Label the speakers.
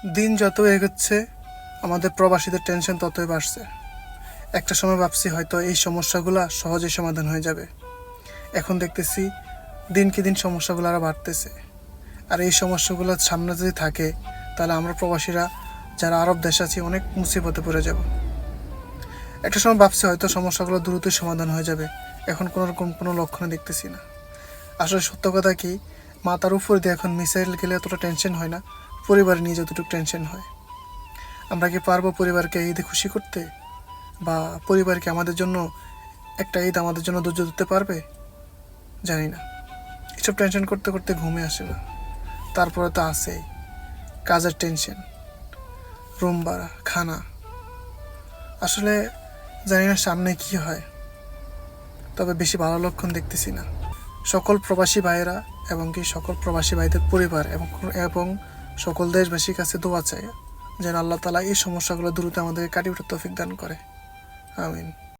Speaker 1: দিন যত এগোচ্ছে আমাদের প্রবাসীদের টেনশন ততই বাড়ছে। একটা সময় ভাবছি হয়তো এই সমস্যাগুলো সহজেই সমাধান হয়ে যাবে। এখন দেখতেছি দিনকে দিন সমস্যাগুলো আরও বাড়তেছে। আর এই সমস্যাগুলো সামনে যদি থাকে তাহলে আমরা প্রবাসীরা যারা আরব দেশ আছি অনেক মুসিবতে পড়ে যাব। একটা সময় ভাবছি হয়তো সমস্যাগুলো দ্রুতই সমাধান হয়ে যাবে, এখন কোনোরকম কোনো লক্ষণ দেখতেছি না। আসলে সত্য কথা কি, মাথার উপর দিয়ে এখন মিসাইল গেলে এতটা টেনশন হয় না, পরিবার নিয়ে যতটুকু টেনশন হয়। আমরা কি পারবো পরিবারকে ঈদে খুশি করতে, বা পরিবারকে আমাদের জন্য একটা ঈদ আমাদের জন্য ধৈর্য ধরতে পারবে? জানি না। এসব টেনশন করতে করতে ঘুমে আসে না। তারপরে তো আছেই কাজের টেনশন, রুম ভাড়া, খানা। আসলে জানি না সামনে কি হয়, তবে বেশি ভালো লক্ষণ দেখতেছি না। সকল প্রবাসী ভাইয়েরা এবং কি সকল প্রবাসী ভাইদের পরিবার এবং সকল দেশবাসীর কাছে দোয়া চাই যেন আল্লাহ তাআলা এই সমস্যাগুলো দ্রুত আমাদেরকে কাটিয়ে উঠার তৌফিক দান করে। আমিন।